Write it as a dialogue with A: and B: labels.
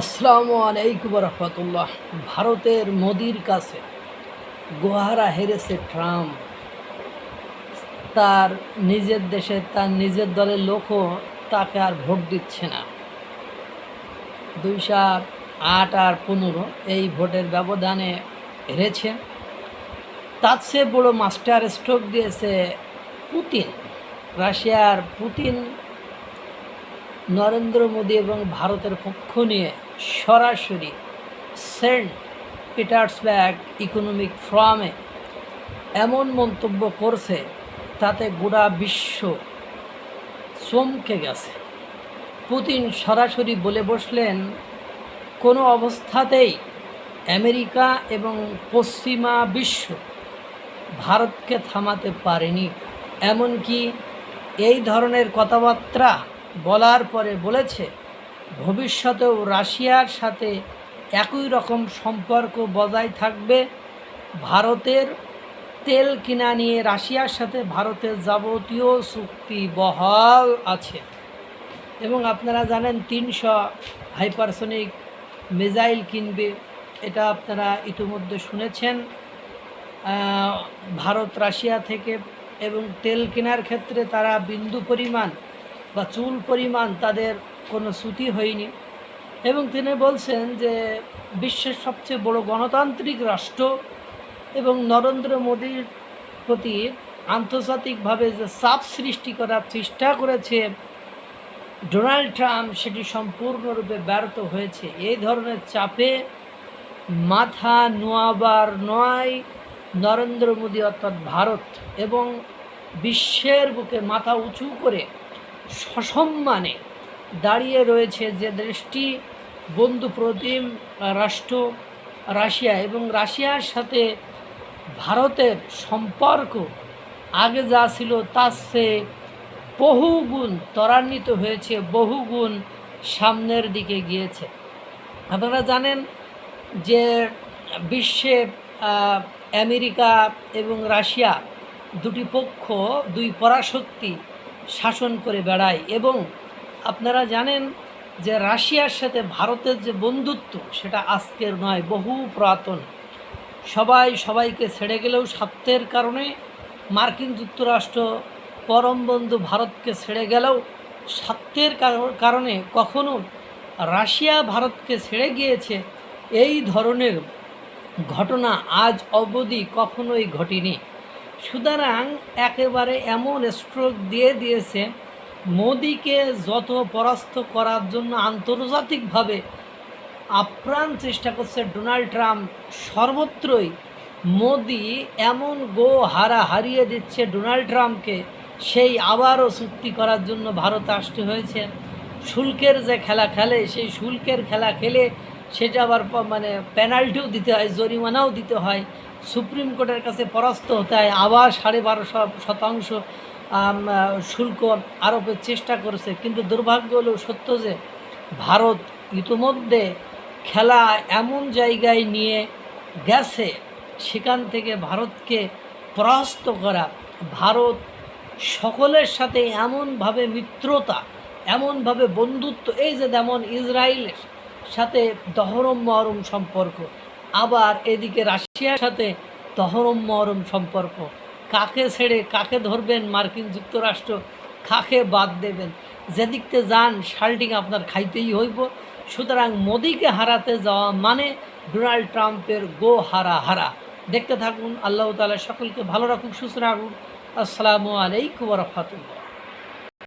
A: আসসালামু আলাইকুম রহমতুল্লাহ। ভারতের মোদির কাছে গোহারা হেরেছে ট্রাম্প। তার নিজের দেশে তার নিজের দলের লোকও তাকে আর ভোট দিচ্ছে না। 208 আর 15 এই ভোটের ব্যবধানে হেরেছে। তার চেয়ে বড় মাস্টার স্ট্রোক দিয়েছে পুতিন। রাশিয়ার পুতিন নরেন্দ্র মোদী এবং ভারতের পক্ষ নিয়ে সরাসরি সেন্ট পিটার্সবার্গ ইকোনমিক ফোরামে এমন মন্তব্য করছে, তাতে গোটা বিশ্ব চমকে গেছে। পুতিন সরাসরি বলে বসলেন, কোনো অবস্থাতেই আমেরিকা এবং পশ্চিমা বিশ্ব ভারতকে থামাতে পারেনি। এমনকি এই ধরনের কথাবার্তা বলার পরে বলেছে, ভবিষ্যতেও রাশিয়ার সাথে একই রকম সম্পর্ক বজায় থাকবে। ভারতের তেল কিনা নিয়ে রাশিয়ার সাথে ভারতের যাবতীয় চুক্তি বহাল আছে। এবং আপনারা জানেন 300 হাইপারসনিক মিসাইল কিনবে, এটা আপনারা ইতিমধ্যে শুনেছেন ভারত রাশিয়া থেকে। এবং তেল কেনার ক্ষেত্রে তারা বিন্দু পরিমাণ বা চুল পরিমাণ তাদের কোনো চ্যুতি হয়নি। এবং তিনি বলছেন যে বিশ্বের সবচেয়ে বড় গণতান্ত্রিক রাষ্ট্র এবং নরেন্দ্র মোদীর প্রতি আন্তর্জাতিকভাবে যে চাপ সৃষ্টি করার চেষ্টা করেছে ডোনাল্ড ট্রাম্প, সেটি সম্পূর্ণরূপে ব্যর্থ হয়েছে। এই ধরনের চাপে মাথা নোয়াবার নয় নরেন্দ্র মোদী অর্থাৎ ভারত, এবং বিশ্বের বুকে মাথা উঁচু করে সসম্মানে দাঁড়িয়ে রয়েছে যে দেশটি বন্ধুপ্রতিম রাষ্ট্র রাশিয়া। এবং রাশিয়ার সাথে ভারতের সম্পর্ক আগে যা ছিল তার চেয়ে বহুগুণ ত্বরান্বিত হয়েছে, বহুগুণ সামনের দিকে গিয়েছে। আপনারা জানেন যে বিশ্বে আমেরিকা এবং রাশিয়া দুটি পক্ষ, দুই পরাশক্তি শাসন করে বেড়ায়। এবং আপনারা জানেন যে রাশিয়ার সাথে ভারতের যে বন্ধুত্ব, সেটা আজকের নয়, বহু পুরাতন। সবাই সবাইকে ছেড়ে গেলেও স্বার্থের কারণে মার্কিন যুক্তরাষ্ট্র পরম বন্ধু ভারতকে ছেড়ে গেলেও স্বার্থের কারণে কখনো রাশিয়া ভারতকে ছেড়ে গিয়েছে, এই ধরনের ঘটনা আজ অবধি কখনোই ঘটেনি। সুতরাং একেবারে এমন স্ট্রোক দিয়ে দিয়েছে, মোদিকে যত পরাস্ত করার জন্য আন্তর্জাতিকভাবে আপ্রাণ চেষ্টা করছে ডোনাল্ড ট্রাম্প, সর্বত্রই মোদি এমন হারিয়ে দিচ্ছে ডোনাল্ড ট্রাম্পকে, সেই আবারও চুক্তি করার জন্য ভারত আসতে হয়েছে। শুল্কের যে খেলা খেলে, সেই শুল্কের খেলা খেলে সেটা আবার পেনাল্টিও দিতে হয়, জরিমানাও দিতে হয়, সুপ্রিম কোর্টের কাছে পরাস্ত হতে হয়, আবার 12.5% শুল্ক আরোপের চেষ্টা করেছে। কিন্তু দুর্ভাগ্য হলেও সত্য যে ভারত ইতিমধ্যে খেলা এমন জায়গায় নিয়ে গেছে, সেখান থেকে ভারতকে পরাস্ত করা, ভারত সকলের সাথে এমনভাবে মিত্রতা, এমনভাবে বন্ধুত্ব, এই যে যেমন ইসরায়েলের সাথে দহরম মহরম সম্পর্ক, আবার এদিকে রাশিয়ার সাথে দহরম মহরম সম্পর্ক। কাকে ছেড়ে কাকে ধরবেন মার্কিন যুক্তরাষ্ট্র, কাকে বাদ দেবেন? যেদিকতে যান শাল্টিং আপনার খাইতেই হইব। সুতরাং মোদিকে হারাতে যাওয়া মানে ডোনাল্ড ট্রাম্পের হারা। দেখতে থাকুন। আল্লাহ তাআলা সকলকে ভালো রাখুন, সুস্থ রাখুন। আসসালামু আলাইকুম ওয়া রাহমাতুল্লাহ।